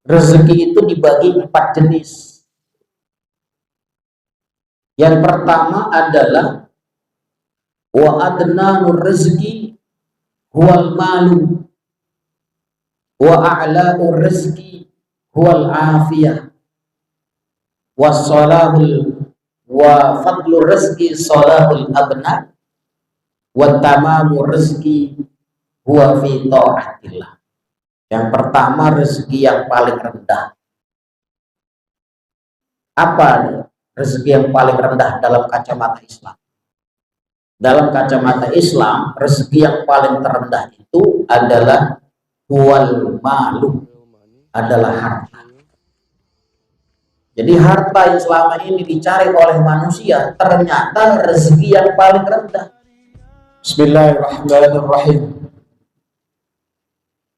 Rezeki itu dibagi 4 jenis. Yang pertama adalah wa adnanur rezeki huwal malu wa a'la'ur rezeki huwal afiyah wassalahul wa fadlur rezeki salahul abna wa tamamur rezeki huwa fi ta'atillah. Yang pertama, rezeki yang paling rendah. Apa rezeki yang paling rendah dalam kacamata Islam? Dalam kacamata Islam, rezeki yang paling terendah itu adalah huwal malu, adalah harta. Jadi harta yang selama ini dicari oleh manusia ternyata rezeki yang paling rendah. Bismillahirrahmanirrahim.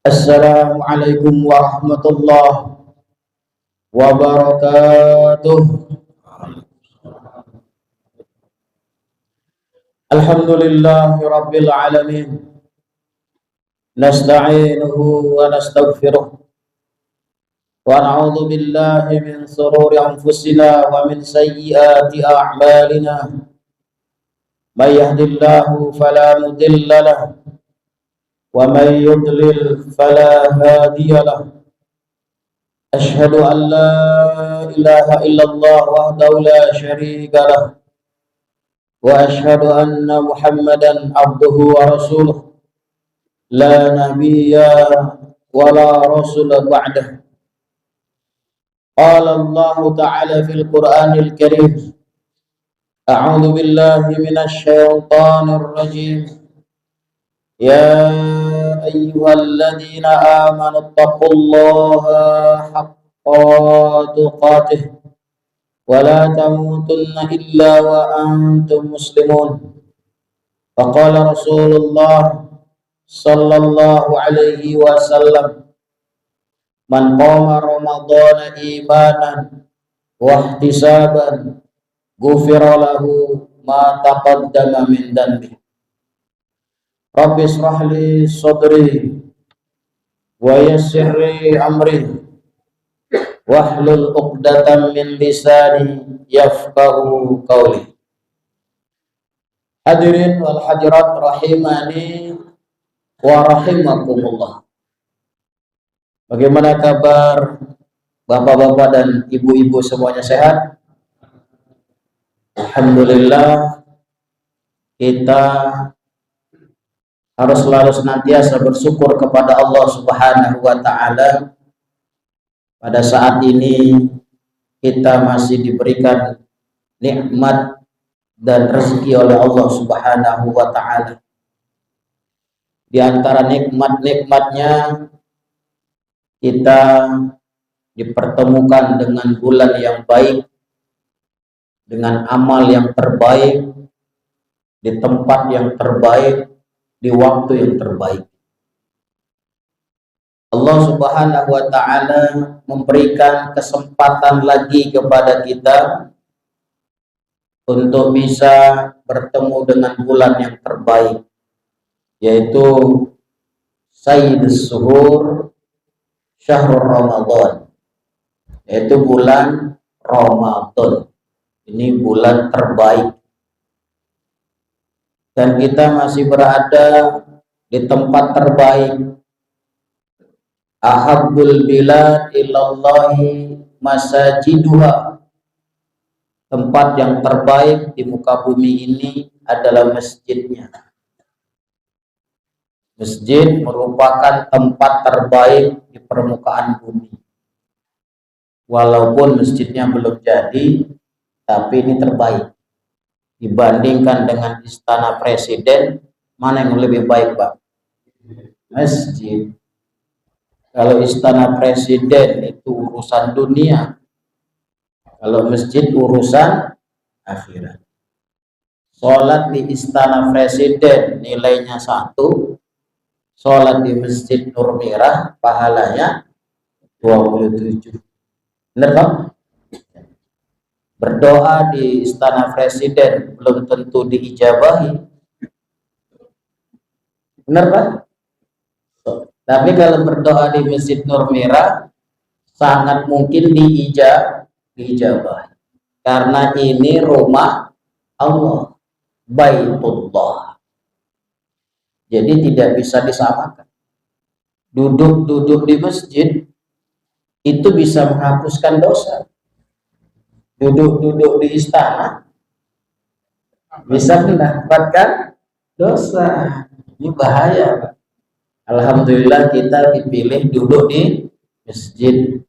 Assalamualaikum warahmatullahi wabarakatuh. Alhamdulillahi rabbil alamin. Nasta'inuhu wa nastaghfiruh. Wa na'udzu billahi min shururi anfusina wa min sayyiati a'malina. May yahdihillahu fala mudilla lahu wa may yudlil fala hadiya lahu. Asyhadu an la ilaha illallah wahdahu la syarika lahu wa asyhadu anna Muhammadan abduhu wa rasuluh la nabiyya wa la rasula ba'dah. Qala Allah ta'ala fil Qur'anil Karim, a'udzu billahi minasy syaithanir rajim. Ya ayyuhalladzina amanu taqullaha haqqa tuqatih wa la tamutunna illa wa antum muslimun. Faqala Rasulullah sallallahu alaihi wasallam, man qama ramadhana imanan wa ihtisaban ghufira lahu ma taqaddama min dhanbi. Rabbi shrah li sadri wa yassir li amri wahlul 'uqdatam min lisani yafqahu qawli. Hadirin wal hadirat rahimani wa rahimakumullah. Bagaimana kabar bapak-bapak dan ibu-ibu semuanya sehat? Alhamdulillah, kita harus selalu senantiasa bersyukur kepada Allah Subhanahu wa ta'ala. Pada saat ini kita masih diberikan nikmat dan rezeki oleh Allah Subhanahu wa ta'ala. Di antara nikmat-nikmatnya, kita dipertemukan dengan bulan yang baik, dengan amal yang terbaik, di tempat yang terbaik, di waktu yang terbaik. Allah Subhanahu wa ta'ala memberikan kesempatan lagi kepada kita untuk bisa bertemu dengan bulan yang terbaik, yaitu Sayyidus Suhur Syahrul Ramadan, yaitu bulan Ramadan. Ini bulan terbaik. Dan kita masih berada di tempat terbaik. Ahabbul bilad ilallahi masajiduha. Tempat yang terbaik di muka bumi ini adalah masjidnya. Masjid merupakan tempat terbaik di permukaan bumi. Walaupun masjidnya belum jadi, tapi ini terbaik. Dibandingkan dengan istana presiden, mana yang lebih baik, Pak? Masjid. Kalau istana presiden itu urusan dunia, kalau masjid urusan akhirat. Sholat di istana presiden nilainya 1, sholat di Masjid Nur Mirah pahalanya 27. Benar, Pak? Berdoa di istana presiden belum tentu diijabahi. Benar, Pak? Tapi kalau berdoa di Masjid Nur Mirah, sangat mungkin diijabah karena ini rumah Allah, Baitullah. Jadi tidak bisa disamakan. Duduk-duduk di masjid itu bisa menghapuskan dosa. Duduk-duduk di istana bisa mendapatkan dosa. Ini bahaya, Pak. Alhamdulillah kita dipilih duduk di masjid.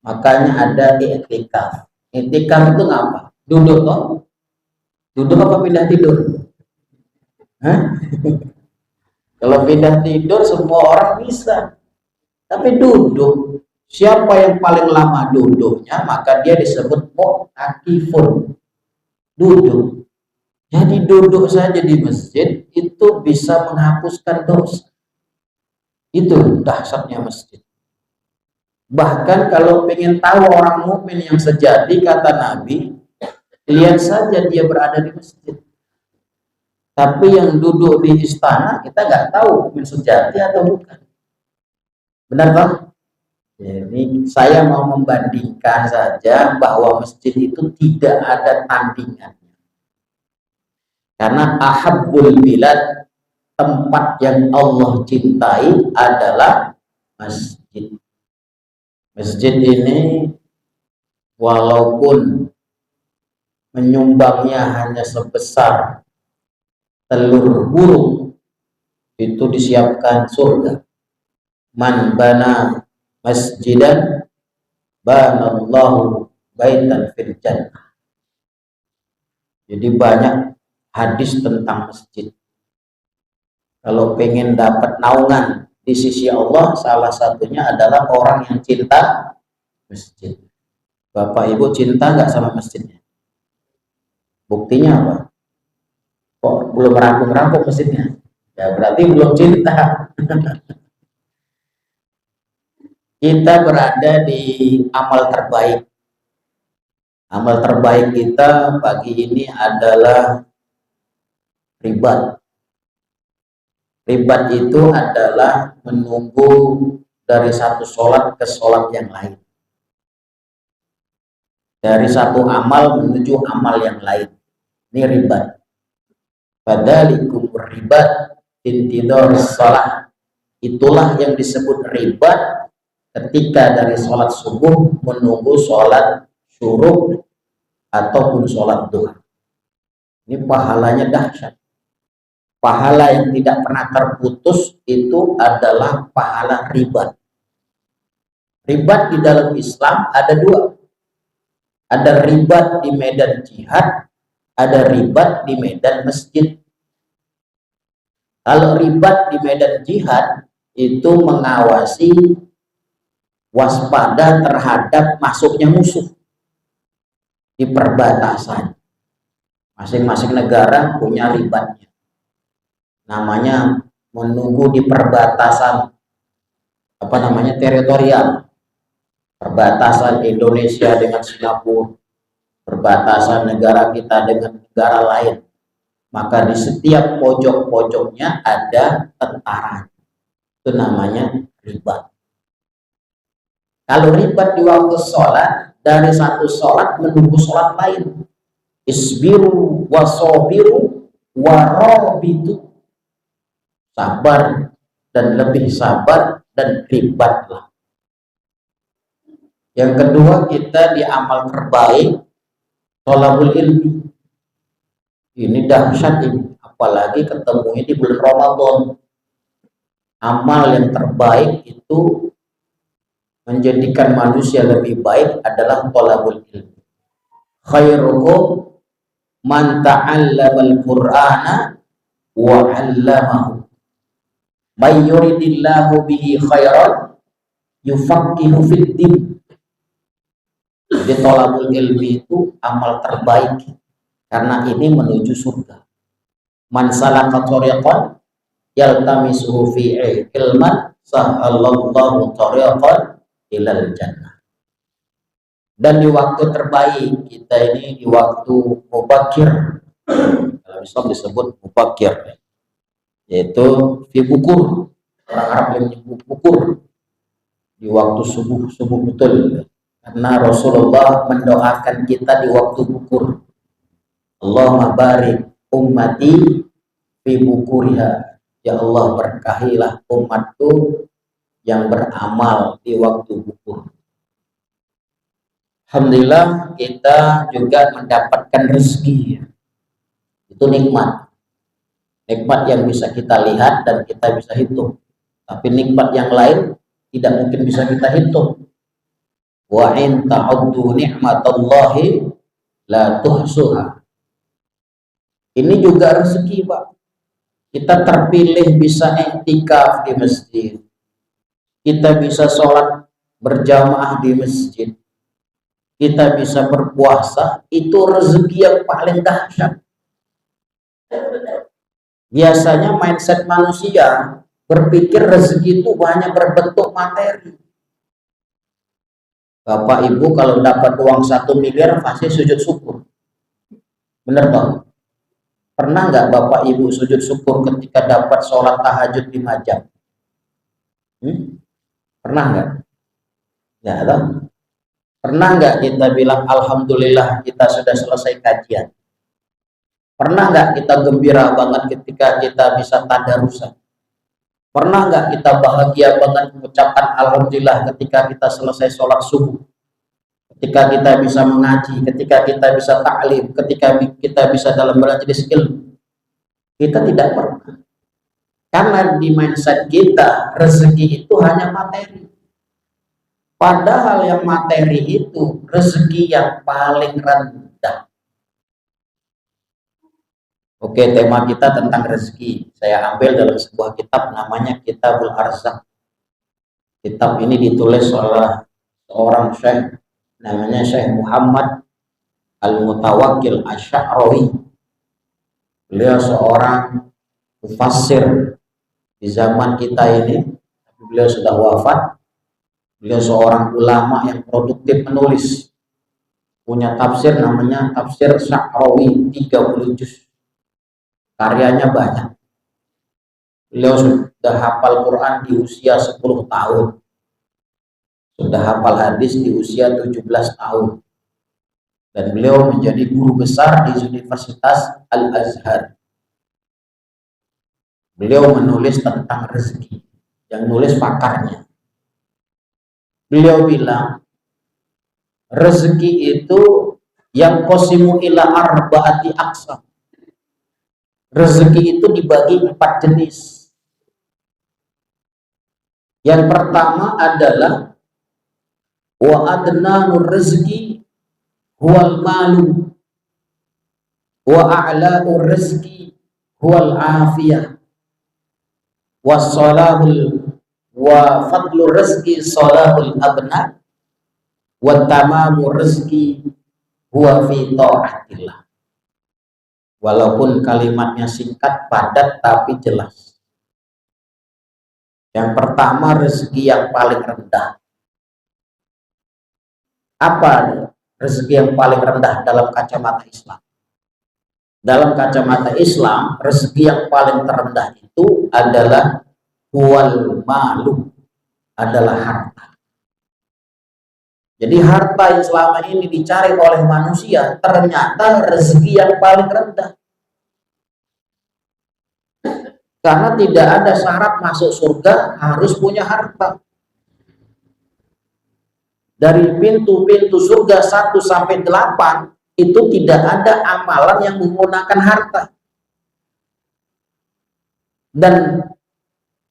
Makanya ada i'tikaf. I'tikaf itu ngapa? Duduk toh? Duduk apa pindah tidur? Hah? Kalau pindah tidur semua orang bisa. Tapi duduk, siapa yang paling lama duduknya maka dia disebut mu'takifun. Duduk. Jadi duduk saja di masjid itu bisa menghapuskan dosa. Itu dahsyatnya masjid. Bahkan kalau pengen tahu orang mukmin yang sejati, kata Nabi, lihat saja dia berada di masjid. Tapi yang duduk di istana kita nggak tahu mukmin sejati atau bukan. Benar Pak? Jadi saya mau membandingkan saja bahwa masjid itu tidak ada tandingannya. Karena ahabbul bilad, tempat yang Allah cintai adalah masjid. Masjid ini walaupun menyumbangnya hanya sebesar telur burung, itu disiapkan surga. Man bana masjidan banallahu baitan fil jannah. Jadi banyak hadis tentang masjid. Kalau pengen dapat naungan di sisi Allah, salah satunya adalah orang yang cinta masjid. Bapak Ibu cinta nggak sama masjidnya? Buktinya apa? Kok belum rampung-rampung masjidnya? Ya berarti belum cinta. Kita berada di amal terbaik. Amal terbaik kita pagi ini adalah ribat. Ribat itu adalah menunggu dari satu sholat ke sholat yang lain. Dari satu amal menuju amal yang lain. Ini ribat. Fadzalikum ribat intidor sholat. Itulah yang disebut ribat ketika dari sholat subuh menunggu sholat syuruk ataupun sholat duha. Ini pahalanya dahsyat. Pahala yang tidak pernah terputus itu adalah pahala ribat. Ribat di dalam Islam ada dua. Ada ribat di medan jihad, ada ribat di medan masjid. Kalau ribat di medan jihad itu mengawasi, waspada terhadap masuknya musuh di perbatasan. Masing-masing negara punya ribatnya. Namanya menunggu di perbatasan teritorial, perbatasan Indonesia dengan Singapura, perbatasan negara kita dengan negara lain, maka di setiap pojok-pojoknya ada tentara. Itu namanya ribat. Kalau ribat di waktu sholat, dari satu sholat menunggu sholat lain, isbiru wasobiru warobitu, sabar dan lebih sabar dan ribatlah. Yang kedua, kita di amal terbaik thalabul ilmi. Ini dahsyat ini, apalagi ketemunya di bulan Ramadan. Amal yang terbaik itu menjadikan manusia lebih baik adalah thalabul ilmi. Khairukum man ta'allamal Qur'ana wa 'allamahu. May yuridillahu bihi khairan yufaqihu fid din. Jadi thalabul ilmi itu amal terbaik karena ini menuju surga. Man salaka thariqan yaltamisuhu fihi ilman sahallallahu thariqan ilal jannah. Dan di waktu terbaik kita ini di waktu mubakir. Dalam Islam disebut mubakir, yaitu fi bukur. Orang Arab yang menyebut bukur. di waktu subuh betul, karena Rasulullah mendoakan kita di waktu bukur. Allahumma barik ummati fi bukuriha, ya Allah berkahilah umatku yang beramal di waktu bukur. Alhamdulillah kita juga mendapatkan rezeki, itu nikmat yang bisa kita lihat dan kita bisa hitung, tapi nikmat yang lain tidak mungkin bisa kita hitung. Wa in ta'uddu ni'matallahi la tuhsuha. Ini juga rezeki, Pak. Kita terpilih bisa iktikaf di masjid, kita bisa sholat berjamaah di masjid, kita bisa berpuasa, itu rezeki yang paling dahsyat. Biasanya mindset manusia berpikir rezeki itu hanya berbentuk materi. Bapak Ibu kalau dapat uang 1 miliar pasti sujud syukur. Bener toh? Pernah nggak Bapak Ibu sujud syukur ketika dapat sholat tahajud 5 jam? Pernah nggak? Ya toh? Pernah nggak kita bilang alhamdulillah kita sudah selesai kajian? Pernah nggak kita gembira banget ketika kita bisa tadarusan? Pernah nggak kita bahagia banget mengucapkan alhamdulillah ketika kita selesai sholat subuh? Ketika kita bisa mengaji, ketika kita bisa taklim, ketika kita bisa dalam majelis ilmu? Kita tidak pernah. Karena di mindset kita rezeki itu hanya materi. Padahal yang materi itu rezeki yang paling rendah. Oke, tema kita tentang rezeki. Saya ambil dalam sebuah kitab namanya Kitabul Arzaq. Kitab ini ditulis oleh seorang syekh namanya Syekh Muhammad Al-Mutawakkil Asy-Sya'rawi. Beliau seorang mufassir di zaman kita ini, tapi beliau sudah wafat. Beliau seorang ulama yang produktif menulis. Punya tafsir namanya Tafsir Sya'rawi 30 juz. Karyanya banyak. Beliau sudah hafal Quran di usia 10 tahun. Sudah hafal hadis di usia 17 tahun. Dan beliau menjadi guru besar di Universitas Al-Azhar. Beliau menulis tentang rezeki. Yang nulis pakarnya. Beliau bilang, rezeki itu yang qasimu ila arba'ati aqsam. Rezeki itu dibagi 4 jenis. Yang pertama adalah wa adnanur rezeki huwal malu wa a'la'ur rezeki huwal afiyah wassalahul wa fadlur rezeki salahul abna wa tamamur rezeki huwa fi ta'atillah. Walaupun kalimatnya singkat, padat, tapi jelas. Yang pertama, rezeki yang paling rendah. Apa rezeki yang paling rendah dalam kacamata Islam? Dalam kacamata Islam, rezeki yang paling terendah itu adalah huwal malu, adalah harta. Jadi harta yang selama ini dicari oleh manusia ternyata rezeki yang paling rendah. Karena tidak ada syarat masuk surga harus punya harta. Dari pintu-pintu surga 1 sampai 8 itu tidak ada amalan yang menggunakan harta. Dan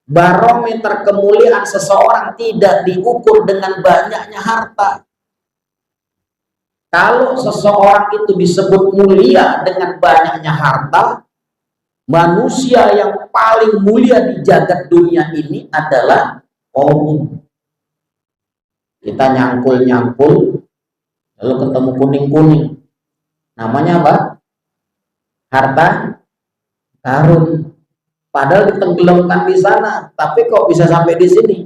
barometer kemuliaan seseorang tidak diukur dengan banyaknya harta. Kalau seseorang itu disebut mulia dengan banyaknya harta, manusia yang paling mulia di jagat dunia ini adalah qaum. Kita nyangkul-nyangkul lalu ketemu kuning-kuning. Namanya apa? Harta karun. Padahal ditenggelamkan di sana, tapi kok bisa sampai di sini?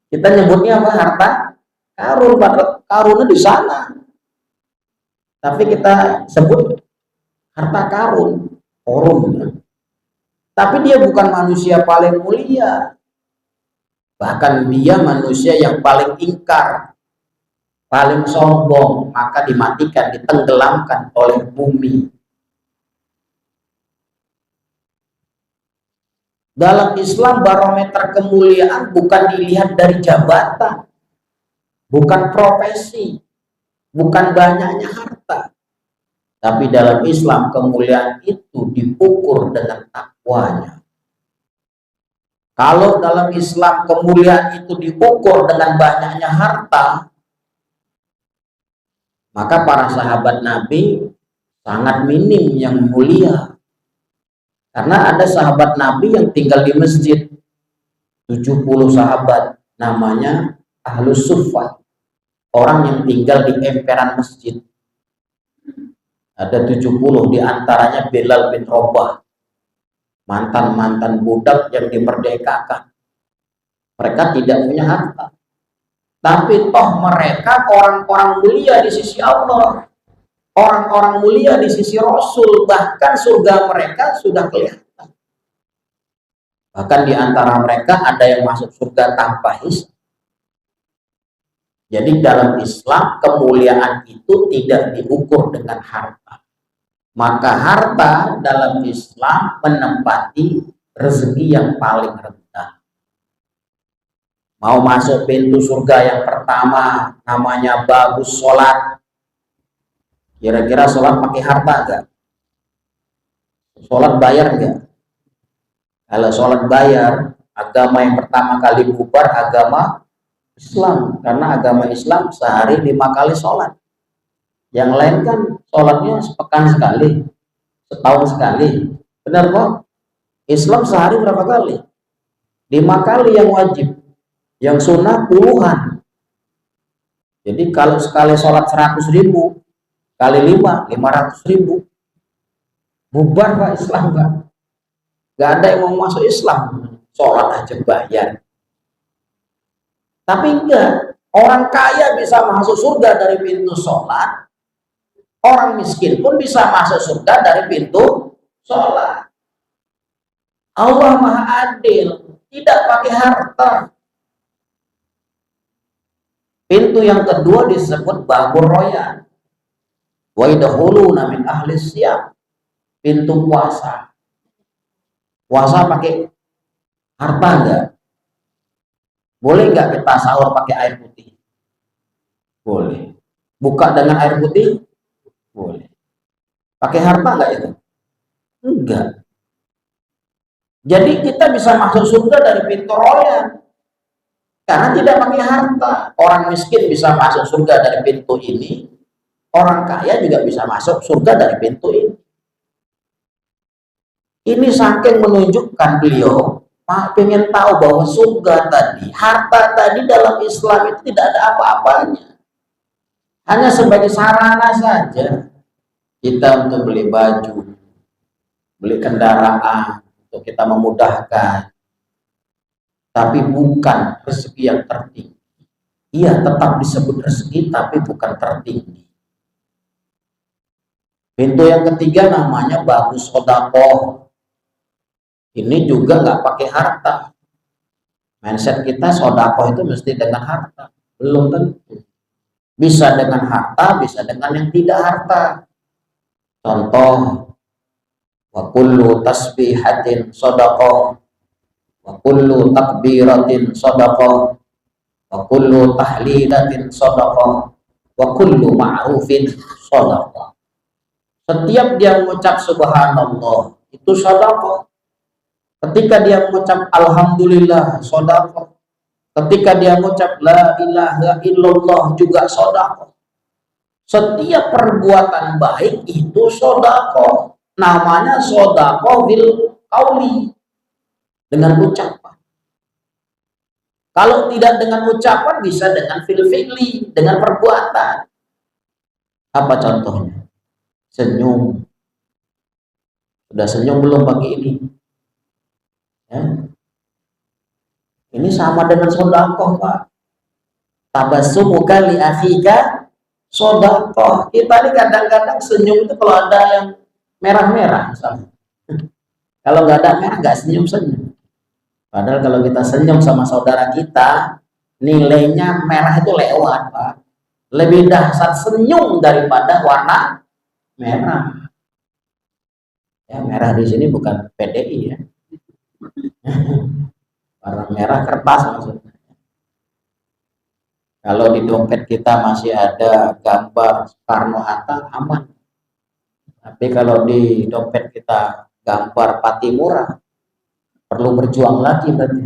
Kita nyebutnya apa? Harta karun, padahal karunnya di sana. Tapi kita sebut harta karun, korum. Tapi dia bukan manusia paling mulia. Bahkan dia manusia yang paling ingkar, paling sombong, maka dimatikan, ditenggelamkan oleh bumi. Dalam Islam barometer kemuliaan bukan dilihat dari jabatan, bukan profesi, bukan banyaknya harta. Tapi dalam Islam kemuliaan itu diukur dengan takwanya. Kalau dalam Islam kemuliaan itu diukur dengan banyaknya harta, maka para sahabat Nabi sangat minim yang mulia. Karena ada sahabat Nabi yang tinggal di masjid, 70 sahabat, namanya Ahlus Suffah, orang yang tinggal di emperan masjid. Ada 70, diantaranya Bilal bin Rabah, mantan-mantan budak yang dimerdekakan. Mereka tidak punya harta, tapi toh mereka orang-orang mulia di sisi Allah, orang-orang mulia di sisi Rasul, bahkan surga mereka sudah kelihatan. Bahkan di antara mereka ada yang masuk surga tanpa hisab. Jadi dalam Islam kemuliaan itu tidak diukur dengan harta. Maka harta dalam Islam menempati rezeki yang paling rendah. Mau masuk pintu surga yang pertama namanya bagus sholat. Kira-kira sholat pakai harta enggak? Sholat bayar enggak? Kalau sholat bayar, agama yang pertama kali bubar agama Islam. Karena agama Islam sehari 5 kali sholat. Yang lain kan sholatnya sepekan sekali, setahun sekali. Benar kok? Islam sehari berapa kali? 5 kali yang wajib, yang sunnah puluhan. Jadi kalau sekali sholat 100.000 kali 5, 500.000. Bubar Pak Islam Pak. Gak ada yang mau masuk Islam, sholat aja bayar. Tapi enggak, orang kaya bisa masuk surga dari pintu sholat, orang miskin pun bisa masuk surga dari pintu sholat. Allah Maha Adil, tidak pakai harta. Pintu yang kedua disebut babur royan. Wa yadkhuluna min ahli siyam. Pintu puasa. Puasa pakai harta enggak? Boleh enggak kita sahur pakai air putih? Boleh. Buka dengan air putih? Boleh. Pakai harta enggak itu? Enggak. Jadi kita bisa masuk surga dari pintu royan. Karena tidak pakai harta. Orang miskin bisa masuk surga dari pintu ini. Orang kaya juga bisa masuk surga dari pintu ini. Ini saking menunjukkan beliau pengen tahu bahwa surga tadi, harta tadi dalam Islam itu tidak ada apa-apanya. Hanya sebagai sarana saja. Kita untuk beli baju, beli kendaraan, untuk kita memudahkan. Tapi bukan rezeki yang tertinggi. Iya, tetap disebut rezeki, tapi bukan tertinggi. Pintu yang ketiga namanya bagus sodakoh. Ini juga nggak pakai harta. Mindset kita sodakoh itu mesti dengan harta. Belum tentu. Bisa dengan harta, bisa dengan yang tidak harta. Contoh, wa kullu tasbihatin sodakoh, wa kullu takbiratin sodakoh, wa kullu tahlilatin sodakoh, wa kullu ma'rufin sodakoh. Setiap dia mengucap subhanallah, itu sodakoh. Ketika dia mengucap alhamdulillah, sodakoh. Ketika dia mengucap la ilaha illallah, juga sodakoh. Setiap perbuatan baik itu sodakoh. Namanya sodakoh bil qauli, dengan ucapan. Kalau tidak dengan ucapan, bisa dengan fil fi'li, dengan perbuatan. Apa contohnya? Senyum. Sudah senyum belum pagi ini? Ya. Ini sama dengan sodakoh Pak. Tabassumuka li akhika sodakoh. Kita ini kadang-kadang senyum itu kalau ada yang merah-merah misalnya. Kalau nggak ada merah nggak senyum-senyum. Padahal kalau kita senyum sama saudara kita, nilainya merah itu lewat, Pak. Lebih dahsyat senyum daripada warna merah. Ya, merah di sini bukan PDI ya. Warna merah kertas maksudnya. Kalau di dompet kita masih ada gambar Soekarno-Hatta, aman. Tapi kalau di dompet kita gambar Patimura, perlu berjuang lagi berarti.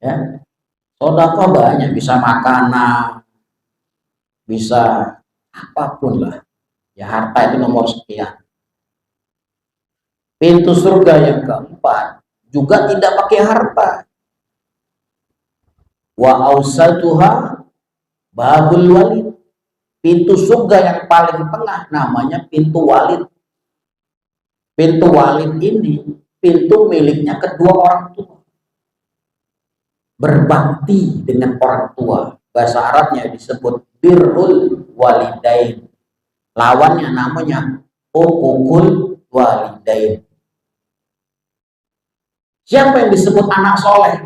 Ya, sedekah banyak, bisa makanan, bisa apapun lah. Ya, harta itu nomor sekian. Pintu surga yang keempat juga tidak pakai harta. Wa ausatuha babul walid. Pintu surga yang paling tengah namanya pintu walid. Pintu walid ini pintu miliknya kedua orang tua. Berbakti dengan orang tua. Bahasa Arabnya disebut birrul walidain. Lawannya namanya uququl walidain. Siapa yang disebut anak soleh?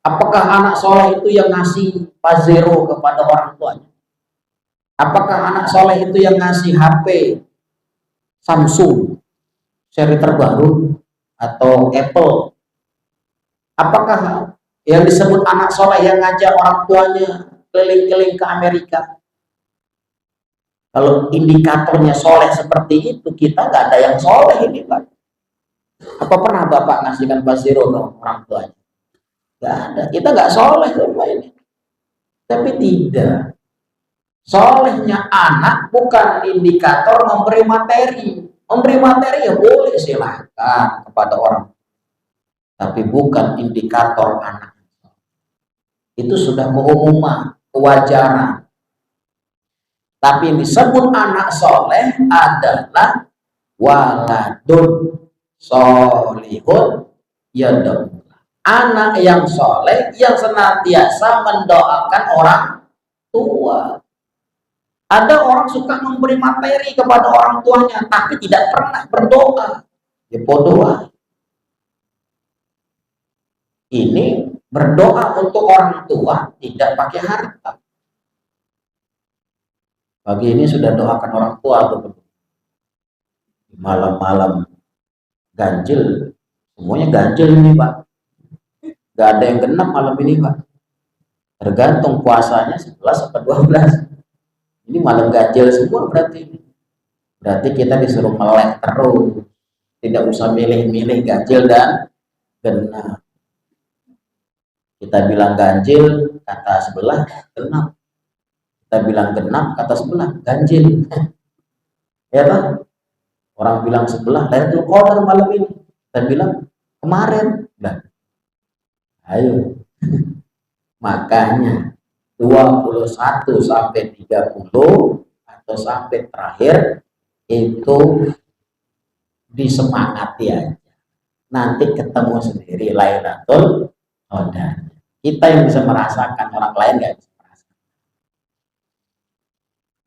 Apakah anak soleh itu yang ngasih Pajero kepada orang tuanya? Apakah anak soleh itu yang ngasih HP Samsung seri terbaru atau Apple? Apakah yang disebut anak soleh yang ngajak orang tuanya keliling-keliling ke Amerika? Kalau indikatornya soleh seperti itu, kita nggak ada yang soleh ini, Pak. Apa pernah Bapak ngasihkan Pajero ke orang tuanya? Nggak ada. Kita nggak soleh semua ini. Tapi tidak. Solehnya anak bukan indikator memberi materi. Memberi materi ya boleh, silakan kepada orang. Tapi bukan indikator anak. Itu sudah keumuman, kewajaran. Tapi yang disebut anak soleh adalah waladun solihun yad'u. Anak yang soleh yang senantiasa mendoakan orang tua. Ada orang suka memberi materi kepada orang tuanya tapi tidak pernah berdoa. Ya berdoa. Ini berdoa untuk orang tua tidak pakai harta. Pagi ini sudah doakan orang tua tuh. Malam-malam ganjil, semuanya ganjil ini, Pak. Gak ada yang genap malam ini, Pak. Tergantung puasanya 11 atau 12. Ini malam ganjil semua berarti. Berarti kita disuruh melek terus. Tidak usah milih-milih ganjil dan genap. Kita bilang ganjil, kata sebelah genap. Kita bilang genap, kata sebelah ganjil. Ya kan? Orang bilang sebelah Lailatul Qadar malam ini. Kita bilang kemarin. Nah, ayo. Makanya 21 sampai 30 atau sampai terakhir itu disemangati aja. Nanti ketemu sendiri Lailatul Qadar. Kita yang bisa merasakan, orang lain nggak bisa merasakan.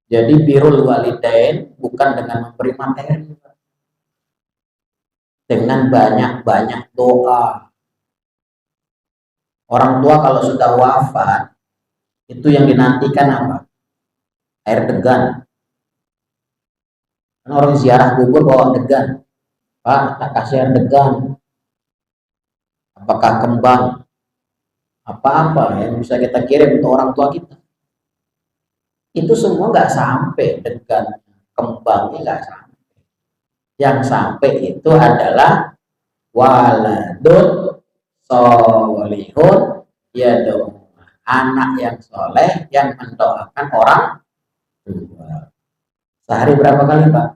Jadi birrul walidain bukan dengan memberi materi, dengan banyak-banyak doa. Orang tua kalau sudah wafat, itu yang dinantikan apa? Air degan. Kan orang ziarah kubur bawa degan. Pak, tak kasih air degan. Apakah kembang? Apa-apa yang bisa kita kirim untuk orang tua kita. Itu semua nggak sampai, degan, kembangnya nggak sampai. Yang sampai itu adalah waladun solihun yad'u. Anak yang soleh yang mendoakan orang tua. Sehari berapa kali, Pak?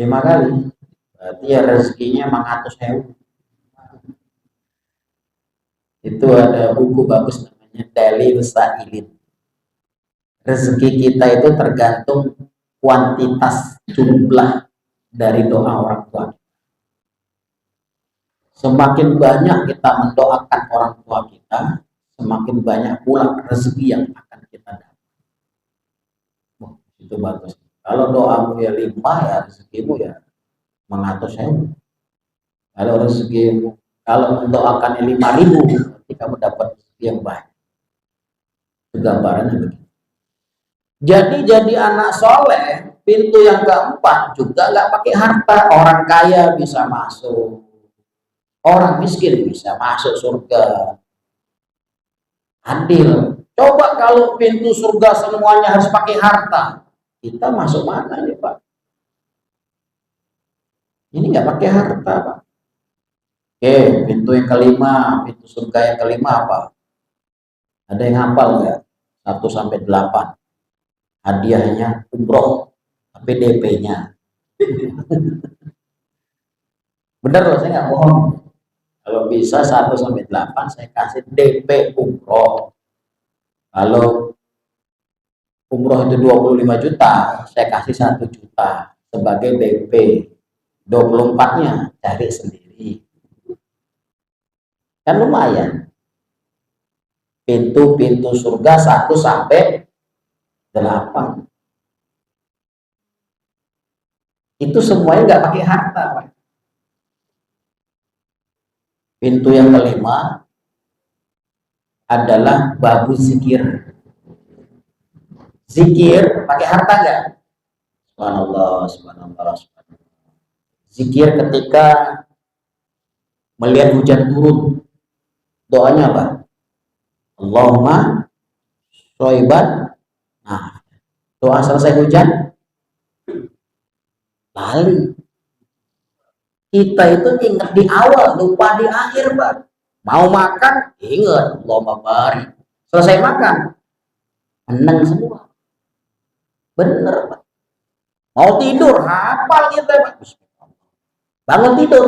5 kali. Berarti ya rezekinya 100.000. Itu ada buku bagus namanya Dalil Sa'ilin. Rezeki kita itu tergantung kuantitas jumlah dari doa orang tua. Semakin banyak kita mendoakan orang tua kita, semakin banyak pula rezeki yang akan kita dapat. Itu bagus. Kalau doamu ya 5, ya rezekimu ya 100.000. Kalau rezeki, kalau mendoakan 5.000, berarti kamu dapat rezeki yang baik. Itu gambarannya begitu. Jadi anak soleh, pintu yang keempat juga nggak pakai harta. Orang kaya bisa masuk, orang miskin bisa masuk surga. Adil. Coba kalau pintu surga semuanya harus pakai harta, kita masuk mana nih Pak? Ini nggak pakai harta Pak. Oke, pintu yang kelima, pintu surga yang kelima apa? Ada yang hafal nggak? 1 sampai 8. Hadiahnya umroh, tapi DP-nya. Bener loh, saya nggak bohong. Kalau bisa 1 sampai 8 saya kasih DP umroh. Kalau umroh itu 25 juta, saya kasih 1 juta sebagai DP. 24-nya cari sendiri. Kan lumayan. Pintu-pintu surga 1 sampai 8. Itu semuanya nggak pakai harta, Pak. Pintu yang kelima adalah babu zikir. Zikir pakai harta nggak? Subhanallah, subhanallah, subhanallah. Zikir ketika melihat hujan turun, doanya apa? Allahumma shoiban. Nah, doa selesai hujan, lali. Kita itu ingat di awal, lupa di akhir, Pak. Mau makan, ingat Allahumma barik. Selesai makan, menang semua. Bener, Pak. Mau tidur, hafal kita, Pak. Bangun tidur,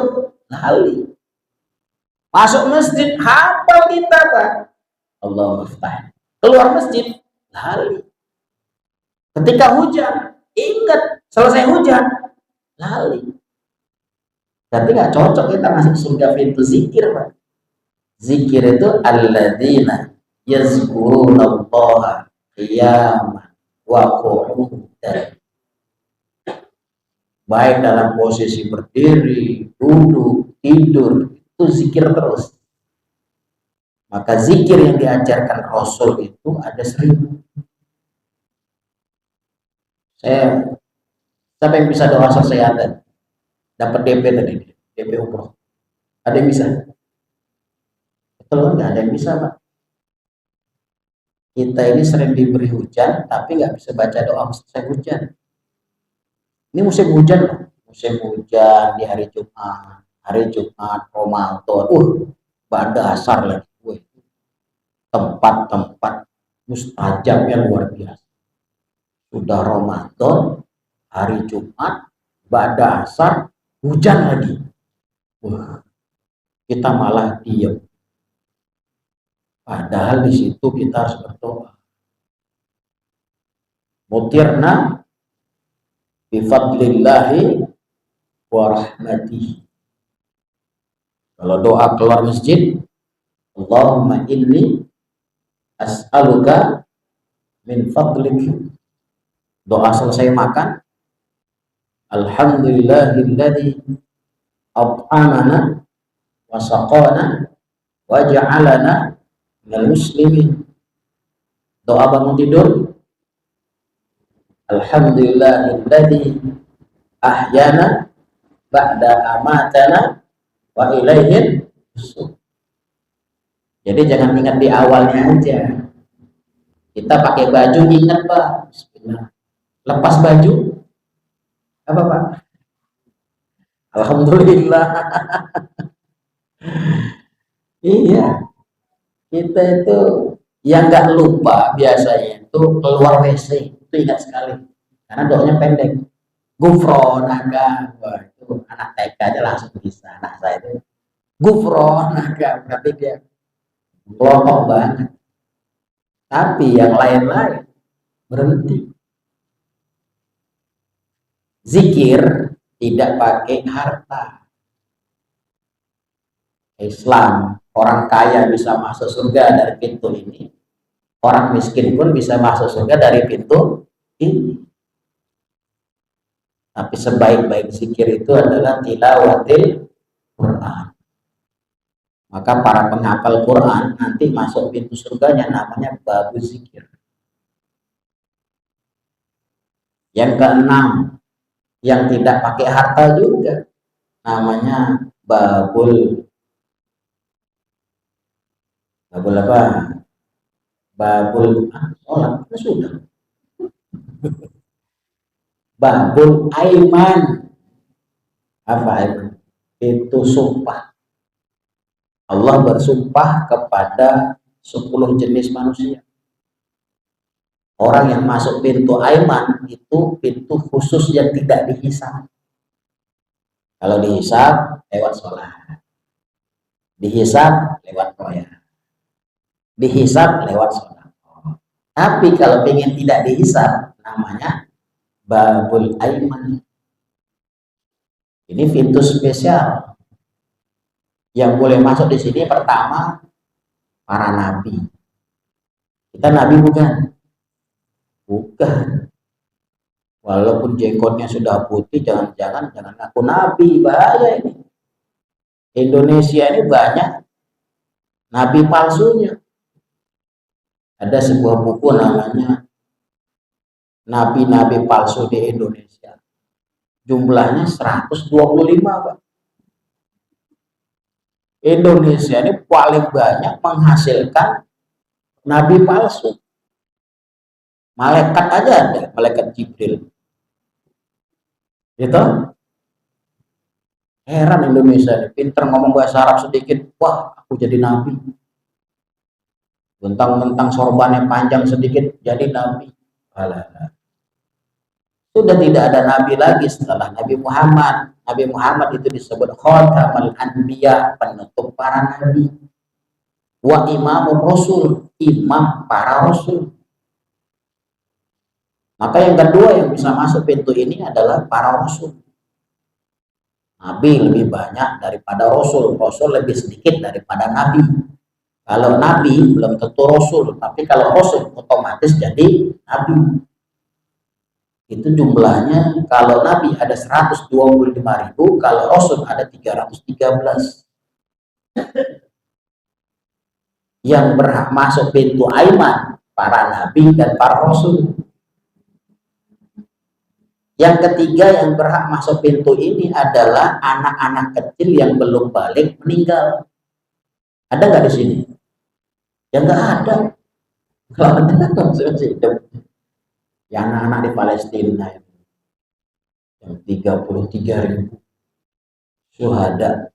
lali. Masuk masjid, hafal kita, Pak. Allah Muftah. Keluar masjid, lali. Ketika hujan, ingat selesai hujan, lali. Berarti nggak cocok kita masuk surga pintu zikir, Pak. Zikir itu alladzina yazkurunallaha qiyaman wa qu'udan. Baik dalam posisi berdiri, duduk, tidur, itu zikir terus. Maka zikir yang diajarkan Rasul itu ada 1000. Siapa yang bisa doa selesai ada? Dapat DP tadi, DP umroh. Ada yang bisa? Betul, nggak ada yang bisa, Pak. Kita ini sering diberi hujan, tapi nggak bisa baca doa selesai hujan. Ini musim hujan loh. Musim hujan di hari Jumat, Ramadan. Pada asar lagi. Tempat-tempat mustajab yang luar biasa. Sudah Ramadan, hari Jumat, pada asar, hujan lagi. Kita malah diam. Padahal di situ kita harus berdoa. Mutirna bifadlillahi wa rahmatihi. Kalau doa keluar masjid, Allahumma inni as'aluka min fadlik. Doa selesai makan, alhamdulillahilladzi at'amana wa saqana wa ja'alana minal muslimin. Doa bangun tidur, alhamdulillahilladzi ahyana ba'da amatana wa ilaihin nusur. Jadi jangan ingat di awalnya aja. Kita pakai baju ingat, Pak. Bismillah. Lepas baju apa, Pak? Alhamdulillah. Iya. Kita itu yang nggak lupa biasanya itu keluar WC. Itu ingat sekali. Karena doanya pendek. Gufronaka. Wah, itu anak TK aja langsung bisa. Anak saya itu gufronaka. Berarti dia kelompok banget. Tapi yang lain-lain berhenti. Zikir tidak pakai harta. Islam, orang kaya bisa masuk surga dari pintu ini. Orang miskin pun bisa masuk surga dari pintu ini. Tapi sebaik-baik zikir itu adalah tilawatil Quran. Maka para penghafal Quran nanti masuk pintu surganya namanya babu zikir. Yang keenam, yang tidak pakai harta juga, namanya babul apa? Babul sholat sudah. Babul aiman. Apa aiman? Itu sumpah. Allah bersumpah kepada 10 jenis manusia. Orang yang masuk pintu aiman itu pintu khusus yang tidak dihisab. Kalau dihisab lewat sholat, dihisab lewat qoyah, dihisab lewat sholat. Tapi kalau ingin tidak dihisab, namanya babul aiman. Ini pintu spesial. Yang boleh masuk di sini pertama para nabi. Kita nabi bukan? Bukan. Walaupun jenggotnya sudah putih, jangan ngaku nabi, bahaya ini. Indonesia ini banyak nabi palsunya. Ada sebuah buku namanya Nabi-nabi palsu di Indonesia. Jumlahnya 125, Pak. Indonesia ini paling banyak menghasilkan nabi palsu. Malaikat aja ada, malaikat Jibril. Gitu? Heran Indonesia ini, pinter ngomong bahasa Arab sedikit, wah aku jadi nabi. Bentang-bentang sorbannya panjang sedikit, jadi nabi. Alah. Sudah tidak ada nabi lagi setelah Nabi Muhammad. Nabi Muhammad itu disebut Khatamul Anbiya, penutup para nabi. Wa imamur rasul, imam para rasul. Maka yang kedua yang bisa masuk pintu ini adalah para rasul. Nabi lebih banyak daripada rasul, rasul lebih sedikit daripada nabi. Kalau nabi belum tentu rasul, tapi kalau rasul otomatis jadi nabi. Itu jumlahnya, kalau nabi ada 125.000, kalau rasul ada 313. Yang berhak masuk pintu aiman para nabi dan para rasul. Yang ketiga yang berhak masuk pintu ini adalah anak-anak kecil yang belum balik meninggal. Ada nggak di sini? Ya nggak ada. Kalau ada langsung hidup. Yang anak-anak di Palestina yang 33.000 syuhada,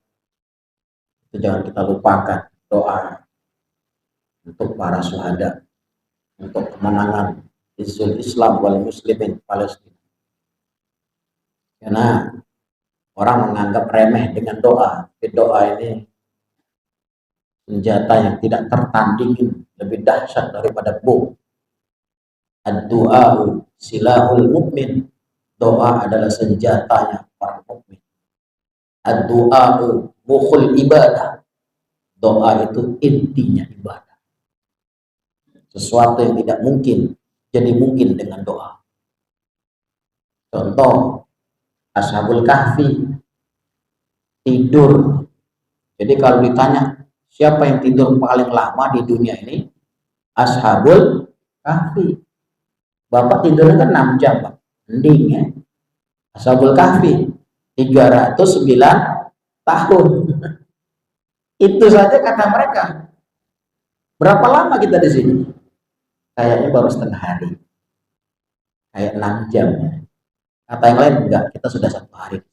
itu jangan kita lupakan doa untuk para syuhada, untuk kemenangan Islam wal muslimin Palestina. Karena orang menganggap remeh dengan doa, tapi doa ini senjata yang tidak tertandingi, lebih dahsyat daripada bom. Ad-du'a silahul mukmin. Doa adalah senjatanya orang mukmin. Ad-du'a mukhul ibadah. Doa itu intinya ibadah. Sesuatu yang tidak mungkin jadi mungkin dengan doa. Contoh Ashabul Kahfi tidur. Jadi kalau ditanya siapa yang tidur paling lama di dunia ini, Ashabul Kahfi. Bapak tidurnya kan 6 jam, Pak. Mending ya. Ashabul Kahfi 309 tahun. Itu saja kata mereka. Berapa lama kita di sini? Kayaknya baru setengah hari. Kayak 6 jam ya. Kata yang lain enggak, kita sudah 1 hari.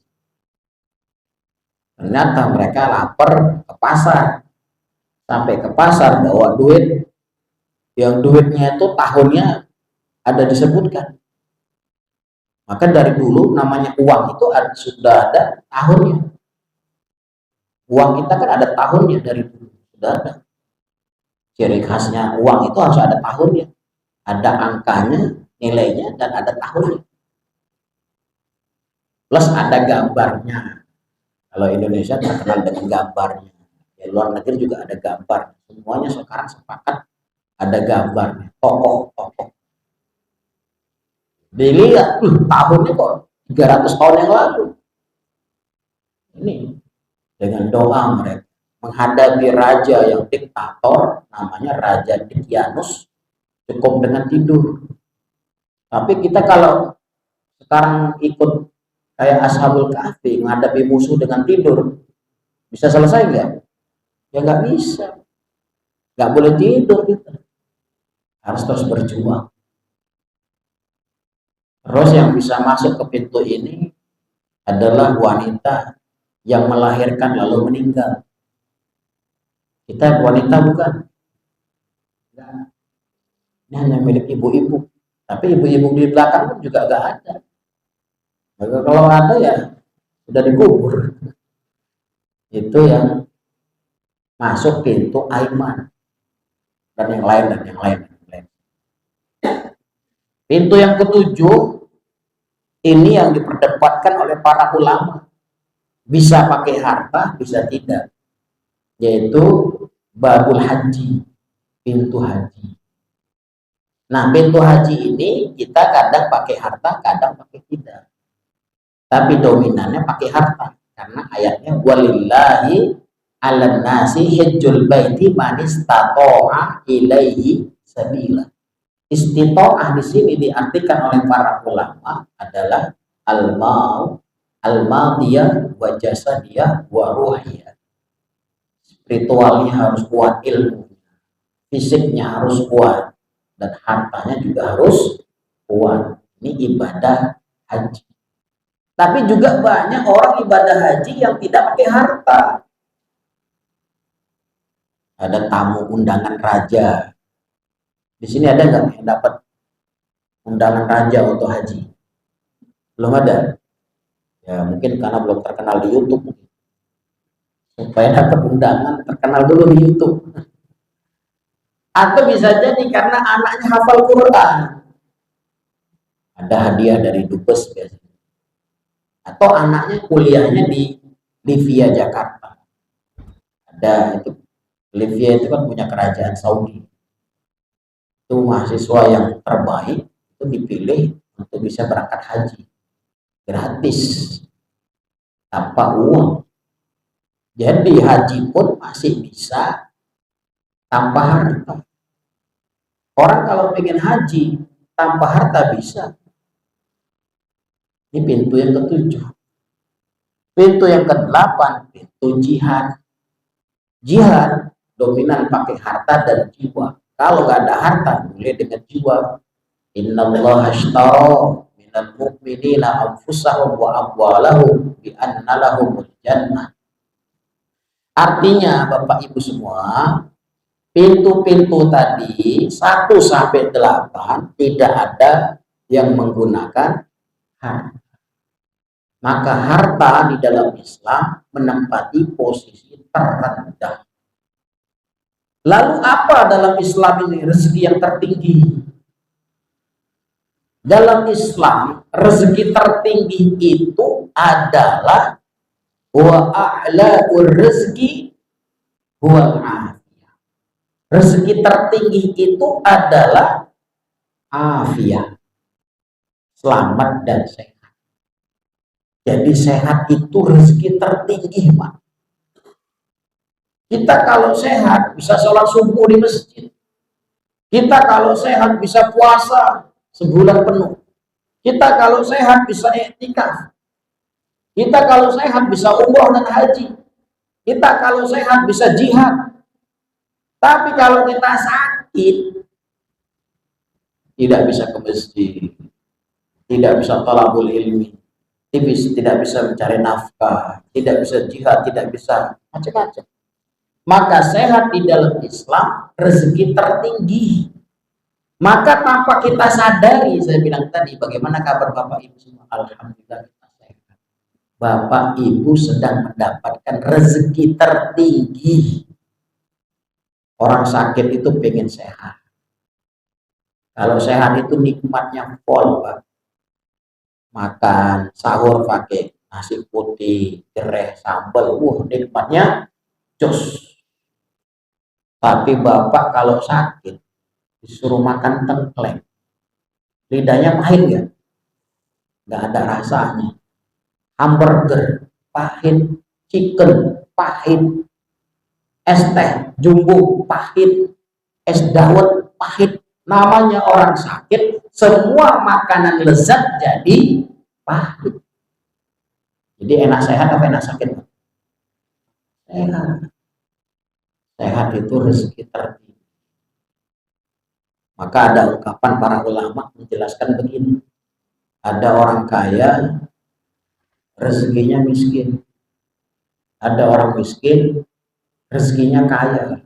Ternyata mereka lapar ke pasar. Sampai ke pasar bawa duit. Yang duitnya itu tahunnya ada disebutkan. Maka dari dulu namanya uang itu sudah ada tahunnya. Uang kita kan ada tahunnya dari dulu, sudah ada. Ciri khasnya uang itu harus ada tahunnya. Ada angkanya, nilainya, dan ada tahunnya. Plus ada gambarnya. Kalau Indonesia terkenal dengan gambarnya. Di luar negeri juga ada gambar. Semuanya sekarang sepakat ada gambarnya. Tokoh-tokoh. Dilihat tahunnya kok 300 tahun yang lalu. Ini dengan doa mereka menghadapi raja yang diktator, namanya Raja Dikianus, cukup dengan tidur. Tapi kita kalau sekarang ikut kayak Ashabul Kahfi menghadapi musuh dengan tidur, bisa selesai nggak? Ya nggak bisa. Nggak boleh tidur kita. Harus terus berjuang. Terus yang bisa masuk ke pintu ini adalah wanita yang melahirkan lalu meninggal. Kita wanita bukan? Enggak. Ini hanya milik ibu-ibu. Tapi ibu-ibu di belakang pun juga nggak ada. Maka kalau ada ya sudah dikubur. Itu yang masuk pintu Aiman dan yang lain dan yang lain. Pintu yang ketujuh ini yang diperdebatkan oleh para ulama, bisa pakai harta, bisa tidak, yaitu babul haji, pintu haji. Nah, pintu haji ini kita kadang pakai harta, kadang pakai tidak. Tapi dominannya pakai harta karena ayatnya walillahi 'alan nasi hajjul baiti man istata'a ilaihi sabila. Istitoah di sini diartikan oleh para ulama adalah al-madiyah wa jasadiyah wa ruhiyah. Spiritualnya harus kuat, ilmu, fisiknya harus kuat, dan hartanya juga harus kuat. Ini ibadah haji. Tapi juga banyak orang ibadah haji yang tidak pakai harta. Ada tamu undangan raja. Di sini ada nggak yang dapat undangan raja untuk haji? Belum ada. Ya mungkin karena belum terkenal di YouTube. Supaya dapat undangan terkenal dulu di YouTube. Atau bisa jadi karena anaknya hafal Quran. Ada hadiah dari Dubes biasanya. Atau anaknya kuliahnya di Livia Jakarta. Ada itu. Livia itu kan punya kerajaan Saudi. Itu mahasiswa yang terbaik itu dipilih untuk bisa berangkat haji gratis tanpa uang. Jadi haji pun masih bisa tanpa harta. Orang kalau pengen haji tanpa harta bisa. Ini pintu yang ketujuh. Pintu yang kedelapan, pintu jihad. Jihad dominan pakai harta dan jiwa. Kalau nggak ada harta, boleh dengan jiwa. Innallaha ashtara minal mu'minina anfusahum wa amwalahum bi anna lahumul jannah. Artinya Bapak Ibu semua, pintu-pintu tadi 1 sampai 8 tidak ada yang menggunakan harta. Maka harta di dalam Islam menempati posisi terendah. Lalu apa dalam Islam ini rezeki yang tertinggi? Dalam Islam rezeki tertinggi itu adalah wa a'la'ur rezeki huwal afiyah. Rezeki tertinggi itu adalah afiyah, selamat dan sehat. Jadi sehat itu rezeki tertinggi, Pak. Kita kalau sehat bisa sholat subuh di masjid. Kita kalau sehat bisa puasa sebulan penuh. Kita kalau sehat bisa iktikaf. Kita kalau sehat bisa umroh dan haji. Kita kalau sehat bisa jihad. Tapi kalau kita sakit, tidak bisa ke masjid, tidak bisa thalabul ilmi, tidak bisa mencari nafkah, tidak bisa jihad, tidak bisa macam-macam. Maka sehat di dalam Islam rezeki tertinggi. Maka tanpa kita sadari, saya bilang tadi, bagaimana kabar Bapak Ibu semua? Alhamdulillah kita sehat. Bapak Ibu sedang mendapatkan rezeki tertinggi. Orang sakit itu pengen sehat. Kalau sehat itu nikmatnya full, Pak. Makan, sahur pakai nasi putih, jereh, sambal, nikmatnya jos. Tapi Bapak kalau sakit disuruh makan tengkleng, lidahnya pahit ya. nggak ada rasanya. Hamburger pahit, chicken pahit, es teh jumbo pahit, es dawet pahit. Namanya orang sakit, semua makanan lezat jadi pahit. Jadi enak sehat apa enak sakit? Sehat. Sehat itu rezeki tertinggi. Maka ada ungkapan para ulama menjelaskan begini. Ada orang kaya, rezekinya miskin. Ada orang miskin, rezekinya kaya.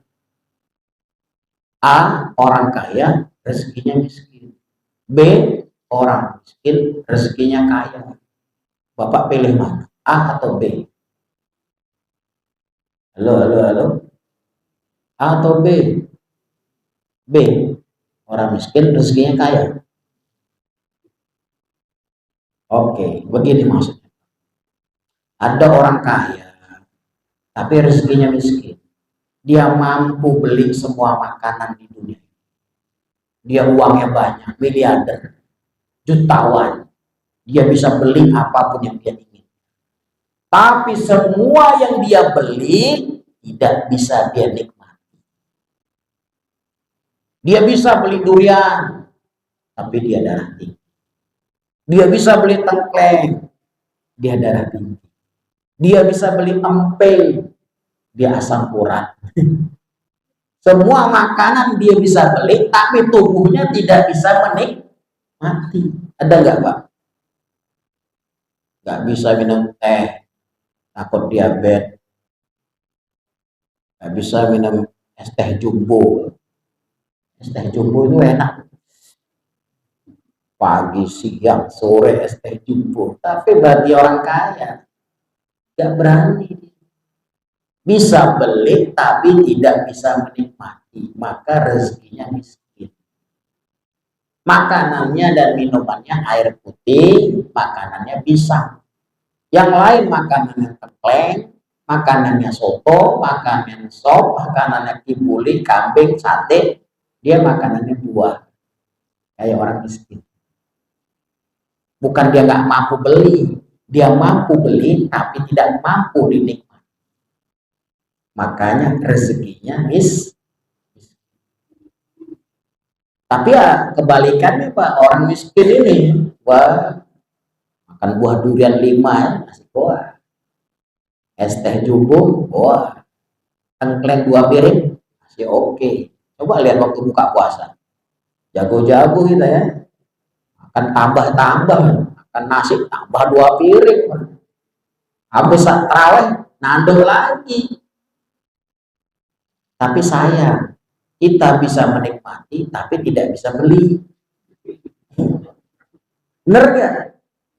A, orang kaya, rezekinya miskin. B, orang miskin, rezekinya kaya. Bapak pilih mana? A atau B? Halo, halo, halo. A atau B? B, orang miskin, rezekinya kaya. Oke, begini maksudnya. Ada orang kaya, tapi rezekinya miskin. Dia mampu beli semua makanan di dunia. Dia uangnya banyak, miliarder, jutawan. Dia bisa beli apapun yang dia ingin. Tapi semua yang dia beli tidak bisa dia nikmati. Dia bisa beli durian, tapi dia darah tinggi. Dia bisa beli tengkleng, dia darah tinggi. Dia bisa beli empe, dia asam urat. Semua makanan dia bisa beli, tapi tubuhnya tidak bisa menikmati. Ada nggak, Pak? Nggak bisa minum teh, takut diabetes. Nggak bisa minum es teh jumbo. Es teh jumbo itu enak. Pagi, siang, sore es teh jumbo. Tapi bagi orang kaya, nggak berani. Bisa beli tapi tidak bisa menikmati, maka rezekinya miskin. Makanannya dan minumannya air putih, makanannya pisang. Yang lain makanannya tengkleng, makanannya soto, makanannya sop, makanannya kibuli, kambing, sate, dia makanannya buah. Kayak orang miskin. Bukan dia nggak mampu beli, dia mampu beli tapi tidak mampu dinikmati. Makanya rezekinya tapi ya kebalikannya Pak, orang miskin ini wah makan buah durian 5 ya, masih buah, es teh jumbo wah, tengkleng 2 piring masih oke. Coba lihat waktu buka puasa, jago-jago kita ya, akan tambah-tambah, akan nasi tambah 2 piring, habis saat tarawih nandung lagi. Tapi sayang, kita bisa menikmati tapi tidak bisa beli. Bener gak?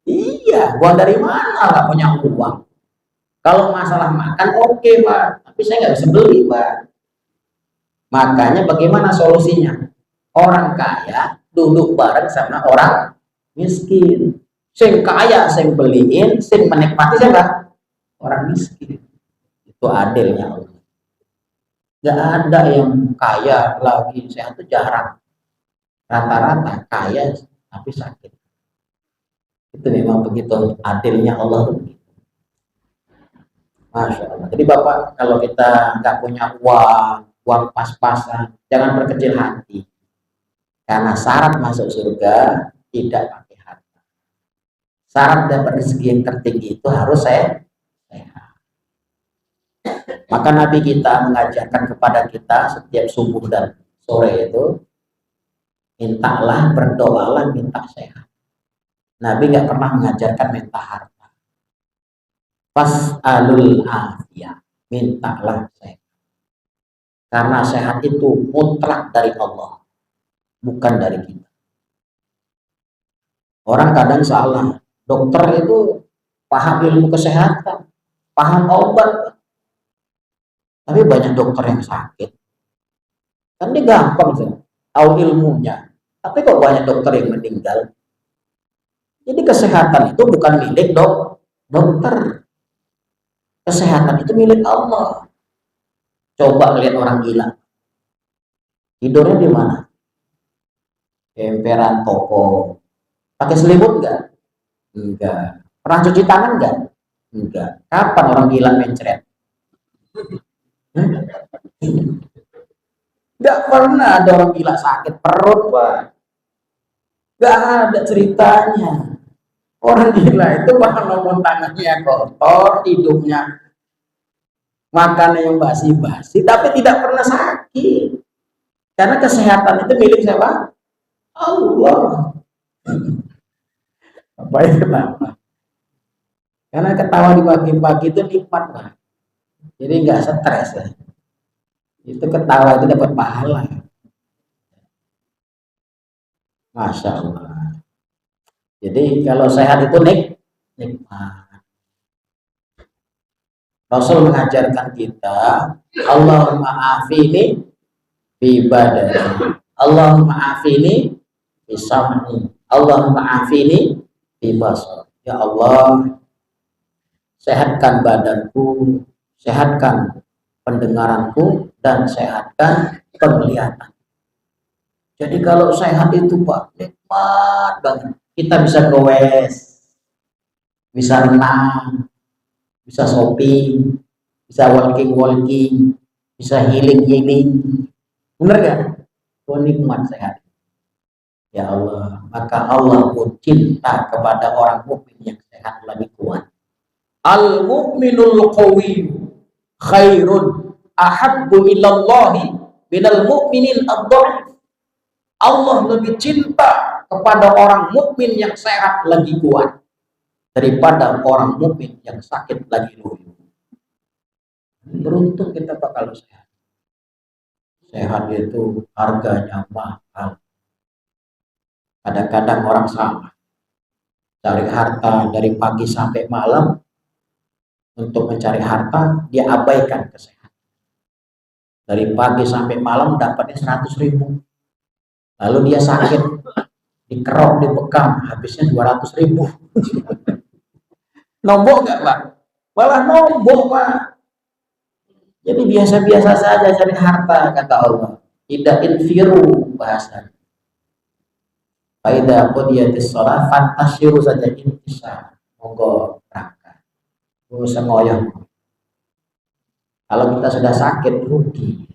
Iya, uang dari mana? Nggak punya uang. Kalau masalah makan oke, Pak, tapi saya nggak bisa beli, Pak. Makanya bagaimana solusinya? Orang kaya duduk bareng sama orang miskin. Sing kaya, sing beliin, sing menikmati siapa? Orang miskin. Itu adilnya Allah. Gak ada yang kaya lagi sehat itu jarang. Rata-rata kaya tapi sakit. Itu memang begitu adilnya Allah tuh begitu. Masya Allah. Jadi Bapak kalau kita nggak punya uang pas-pasan, jangan berkecil hati. Karena syarat masuk surga tidak pakai harta. Syarat dapat rezeki yang tertinggi itu harus sehat. Maka Nabi kita mengajarkan kepada kita setiap subuh dan sore itu, mintalah, berdoalah, minta sehat. Nabi nggak pernah mengajarkan minta harta. Fas'alul afiyah, mintalah sehat. Karena sehat itu mutlak dari Allah, bukan dari kita. Orang kadang salah, dokter itu paham ilmu kesehatan, paham obat, tapi banyak dokter yang sakit. Kan dia gampang sih, tahu ilmunya, tapi kok banyak dokter yang meninggal. Jadi kesehatan itu bukan milik dokter. Kesehatan itu milik Allah. Coba lihat orang gila. Tidurnya di mana? Emperan toko. Pakai selimut enggak? Enggak. Pernah cuci tangan enggak? Enggak. Kapan orang gila mencret? Enggak pernah ada orang gila sakit perut, Pak. Enggak ada ceritanya. Orang gila itu walaupun tangannya kotor, hidungnya makannya yang basi-basi, tapi tidak pernah sakit. Karena kesehatan itu milik siapa? Allah. Apa itu kenapa? Karena ketawa di pagi-pagi itu nikmat, Pak. Jadi nggak stres ya. Itu ketawa itu dapat pahala. Masya Allah. Jadi kalau sehat itu nikmat. Rasul mengajarkan kita, Allahumma afini fi badani, Allahumma afini fi sam'i, Allahumma afini fi basar. Ya Allah, sehatkan badanku, sehatkan pendengaranku, dan sehatkan penglihatan. Jadi kalau sehat itu Pak, nikmat banget. Kita bisa goes, bisa renang, bisa shopping, bisa walking, bisa healing. Bener gak? Oh, nikmat sehat. Ya Allah, maka Allah pun cinta kepada orang mukmin yang sehat lebih kuat. Al mukminul qawi khairun ahabbu ilallahi minal mu'minin ad-dhaif. Allah lebih cinta kepada orang mukmin yang sehat lagi kuat daripada orang mukmin yang sakit lagi loyo. Beruntung kita Pak kalau sehat. Sehat itu harganya mahal. Kadang-kadang orang salah cari harta dari pagi sampai malam. Untuk mencari harta dia abaikan kesehatan. Dari pagi sampai malam dapatnya 100.000. Lalu dia sakit, dikerok, dibekam, habisnya 200.000. Nombok nggak Pak? Malah nombok Pak. Jadi biasa-biasa saja cari harta, kata Allah. Tidak infiru bahasa. Faida qudiyatis shalah fantasyiru saja intisar. Monggo berangkat. Usah ngoyong. Kalau kita sudah sakit rugi.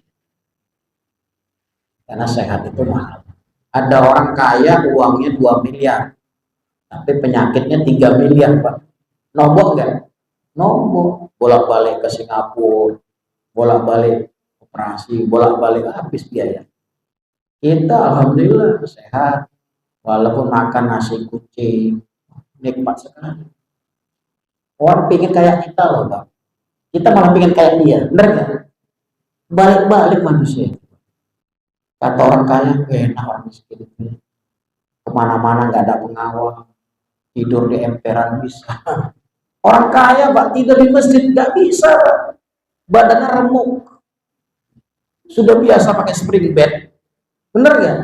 Karena sehat itu mahal. Ada orang kaya uangnya 2 miliar, tapi penyakitnya 3 miliar Pak. Nombok nggak? Nombok. Bolak-balik ke Singapura, bolak-balik operasi, bolak-balik habis biaya. Kita alhamdulillah sehat, walaupun makan nasi kucing, nikmat sekali. Orang pingin kayak kita loh Pak. Kita malah pingin kayak dia, bener nggak? Balik-balik manusia. Kata orang kaya, enak orang miskin itu. Kemana-mana nggak ada pengawal, tidur di emperan bisa. Orang kaya Pak tidur di masjid nggak bisa, badannya remuk. Sudah biasa pakai spring bed, bener nggak?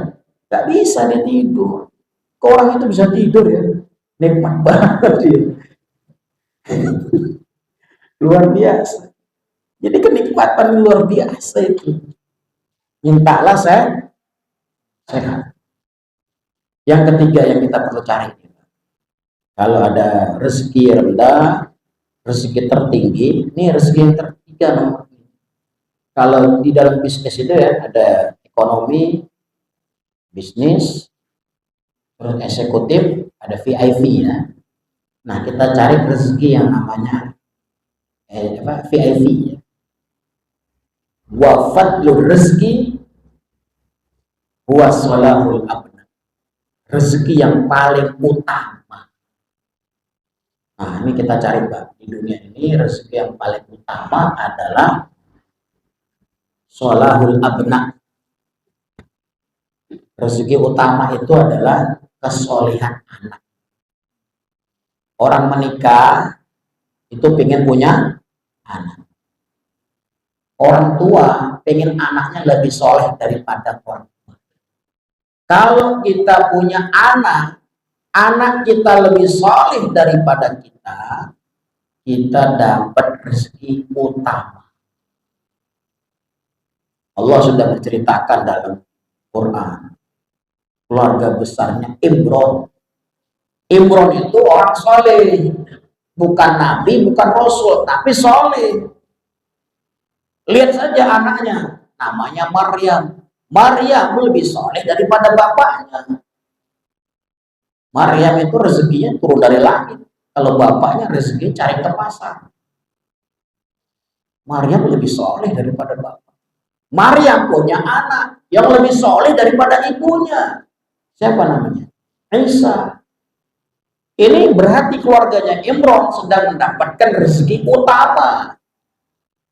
Nggak bisa dia tidur. Kok orang itu bisa tidur ya? Nikmat banget dia. Luar biasa. Jadi kenikmatan luar biasa itu. Mintalah sehat. Yang ketiga yang kita perlu cari, kalau ada rezeki rendah, rezeki tertinggi, ini rezeki yang tertiga nomor. Kalau di dalam bisnis itu ya ada ekonomi, bisnis, terus eksekutif, ada VIP ya. Nah kita cari rezeki yang namanya VIP ya. Wa fadlur rezeki huwa sholahul abna. Rezeki yang paling utama. Nah ini kita cari Pak, di dunia ini rezeki yang paling utama adalah sholahul abna. Rezeki utama itu adalah kesolehan anak. Orang menikah itu pengen punya anak. Orang tua pengen anaknya lebih soleh daripada orang tua. Kalau kita punya anak kita lebih soleh daripada kita dapat rezeki utama. Allah sudah menceritakan dalam Quran keluarga besarnya Imron. Imron itu orang soleh, bukan nabi, bukan rasul, tapi soleh. Lihat saja anaknya, namanya Maryam. Maryam lebih soleh daripada bapaknya. Maryam itu rezekinya turun dari langit. Kalau bapaknya rezeki cari ke pasar. Maryam lebih soleh daripada bapak. Maryam punya anak yang lebih soleh daripada ibunya. Siapa namanya? Isa. Ini berarti keluarganya Imron sedang mendapatkan rezeki utama.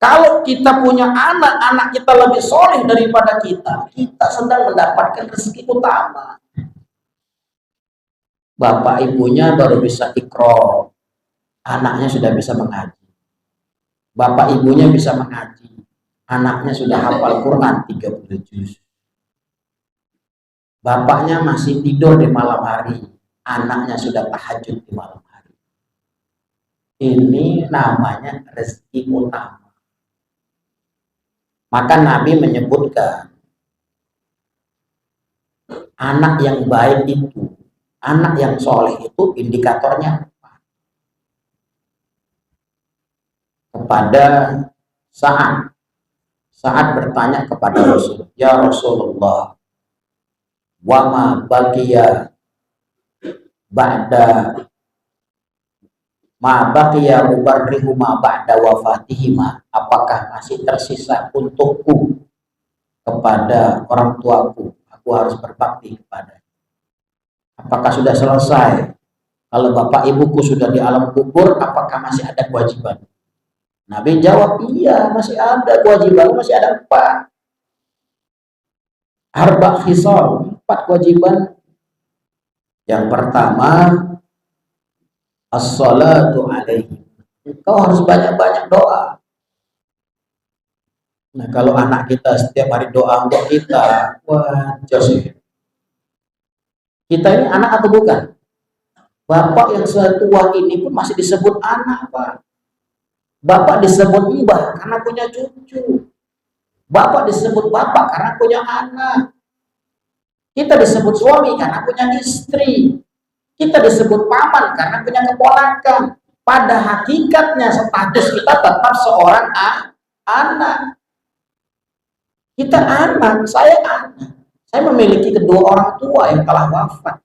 Kalau kita punya anak, anak kita lebih soleh daripada kita sedang mendapatkan rezeki utama. Bapak ibunya baru bisa ikro, anaknya sudah bisa mengaji. Bapak ibunya bisa mengaji, anaknya sudah hafal Quran 30 juz. Bapaknya masih tidur di malam hari, anaknya sudah tahajud di malam hari. Ini namanya rezeki utama. Maka Nabi menyebutkan anak yang baik itu, anak yang soleh itu indikatornya apa? Kepada saat bertanya kepada Rasul, ya Rasulullah, wama baqiya ba'da ma baqiya ubarrihu ma ba'da wafatihima, apakah masih tersisa untukku kepada orang tuaku, aku harus berbakti kepada. Apakah sudah selesai? Kalau bapak ibuku sudah di alam kubur, apakah masih ada kewajiban? Nabi jawab, iya masih ada kewajiban, masih ada 4. Arba' khisal, 4 kewajiban. Yang pertama, as-salatu alaihi. Engkau harus banyak-banyak doa. Nah, kalau anak kita setiap hari doa untuk kita, wah, Joseph. Kita ini anak atau bukan? Bapak yang setua ini pun masih disebut anak, Pak. Bapak disebut mbah karena punya cucu. Bapak disebut bapak karena punya anak. Kita disebut suami karena punya istri. Kita disebut paman karena punya keponakan. Pada hakikatnya status kita tetap seorang anak. Kita anak, saya anak. Saya memiliki kedua orang tua yang telah wafat.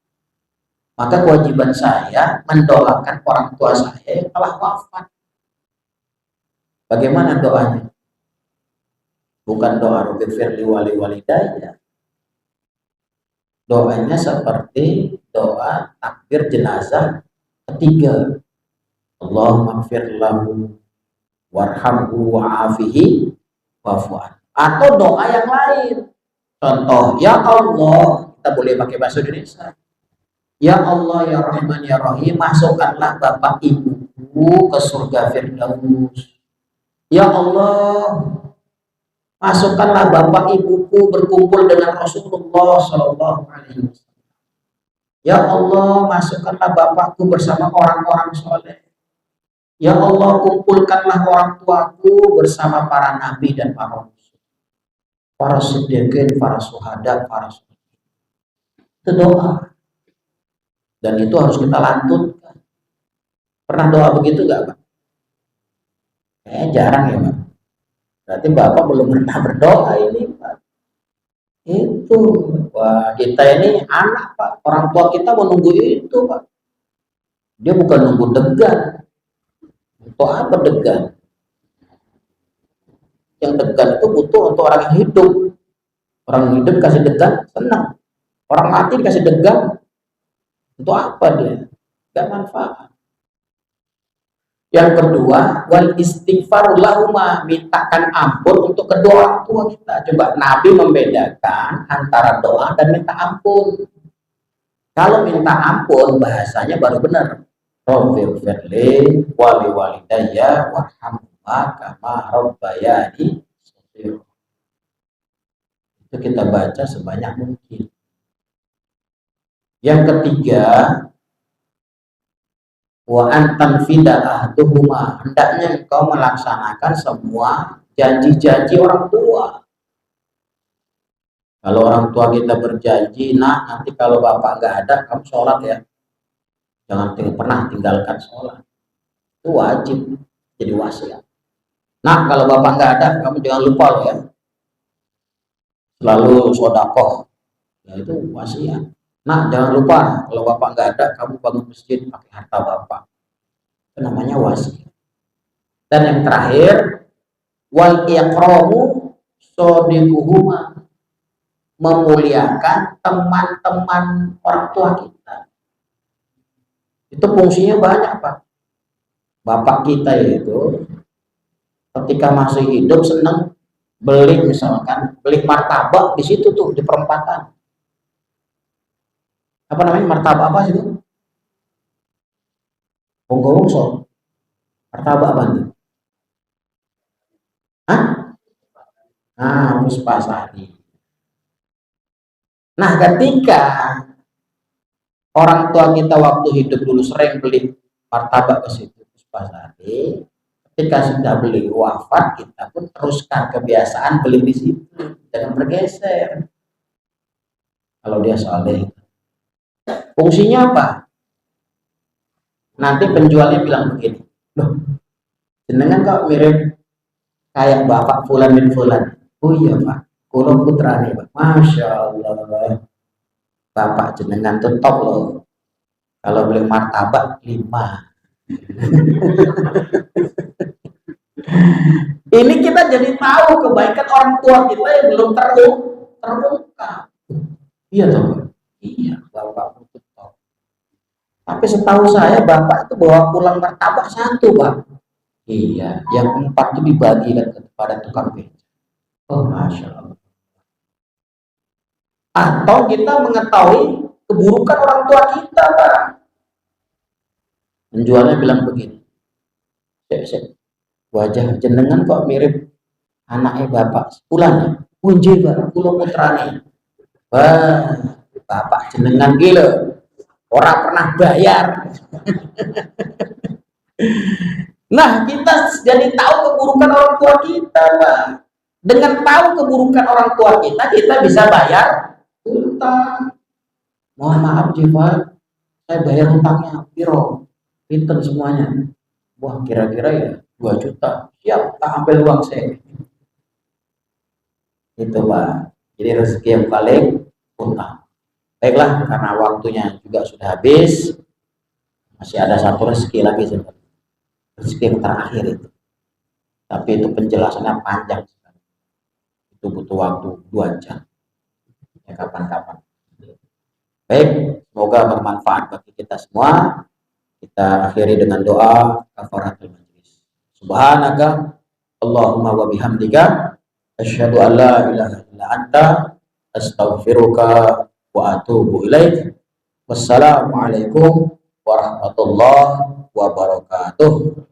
Maka kewajiban saya mendoakan orang tua saya yang telah wafat. Bagaimana doanya? Bukan doa Rabbighfirli wali walidayya. Doanya seperti doa takbir jenazah ketiga. Allahumma gfir lahu warhamhu wa'afihi wa'fu'an. Atau doa yang lain. Contoh, ya Allah, kita boleh pakai bahasa Indonesia. Ya Allah, ya Rahman, ya Rahim, masukkanlah bapak ibuku ke surga Firdaus. Ya Allah, masukkanlah bapak ibuku berkumpul dengan Rasulullah Shallallahu Alaihi Wasallam. Ya Allah, masukkanlah bapakku bersama orang-orang soleh. Ya Allah, kumpulkanlah orang tuaku bersama para nabi dan para rasul, para siddiqin, para syuhada, para sholihin. Itu doa. Dan itu harus kita lantunkan. Pernah doa begitu gak, Pak? Jarang ya, Pak. Berarti Bapak belum pernah berdoa ini, Pak. Itu, wah, kita ini anak, Pak. Orang tua kita menunggu itu, Pak. Dia bukan nunggu degan. Untuk apa degan? Yang degan itu butuh untuk orang yang hidup. Orang hidup kasih degan, senang. Orang mati dikasih degan, untuk apa dia? Gak manfaat. Yang kedua, wal istighfaru lahuma, mintakan ampun untuk kedua orang tua kita. Coba Nabi membedakan antara doa dan minta ampun. Kalau minta ampun bahasanya baru benar. Rabbighfirli wali walidayya warhamhuma kama rabbayani shaghira. Itu kita baca sebanyak mungkin. Yang ketiga, wa antan fida ahduhuma, hendaknya engkau melaksanakan semua janji-janji orang tua. Kalau orang tua kita berjanji, nah nanti kalau bapak nggak ada kamu sholat ya, Jangan pernah tinggalkan sholat. Itu wajib jadi wasiat. Nah, kalau bapak nggak ada, kamu jangan lupa loh ya. Selalu sodakoh. Ya itu wasiat. Nah, jangan lupa kalau bapak nggak ada, kamu bangun masjid pakai harta bapak. Itu namanya wasiat. Dan yang terakhir, wal ikramu sodiquhuma, memuliakan teman-teman orang tua kita. Itu fungsinya banyak, Pak. Bapak kita itu ketika masih hidup senang beli, misalkan beli martabak di situ tuh di perempatan. Apa namanya martabak apa sih itu? Bonggowongso. Martabak apa nih? Hah? Nah, Puspasari. Nah, ketika orang tua kita waktu hidup dulu sering beli martabak ke situ Puspasari, ketika sudah beli wafat, kita pun teruskan kebiasaan beli di situ, jangan bergeser. Kalau dia soleh, fungsinya apa? Nanti penjualnya bilang begini, loh, jenengan kok mirip kayak bapak Fulan bin Fulan. Oh iya Pak, kulo putra nih Pak. Masya Allah, bapak jenengan tuh top loh. Kalau beli martabak 5. Ini kita jadi tahu kebaikan orang tua kita yang belum terungkap. Iya toh, iya bapak itu top. Tapi setahu saya bapak itu bawa pulang martabak 1 Pak. Iya, yang 4 itu dibagikan kepada tukang beca. Oh masya Allah. Atau kita mengetahui keburukan orang tua kita, Pak. Penjualnya bilang begini, wajah jenengan kok mirip anaknya bapak Fulan ya? Punji Pak, kulo putrane. Wah, bapak jenengan gila, orang pernah bayar. Nah, kita jadi tahu keburukan orang tua kita, Pak. Dengan tahu keburukan orang tua kita bisa bayar utang. Mohon maaf Pak, saya bayar utangnya piro, pinten semuanya. Wah, kira-kira ya 2 juta. Siap, tak ambil uang saya. Itu Pak. Jadi rezeki yang paling utama. Baiklah, karena waktunya juga sudah habis, masih ada 1 rezeki lagi sebenarnya. Rezeki yang terakhir itu. Tapi itu penjelasannya panjang sekali. Itu butuh waktu 2 jam. Ya kapan-kapan. Baik, semoga bermanfaat bagi kita semua. Kita akhiri dengan doa kafaratul majlis. Subhanaka Allahumma wa bihamdika asyhadu an la ilaha illa anta astaghfiruka wa atubu ilaik. Wassalamualaikum warahmatullahi wabarakatuh.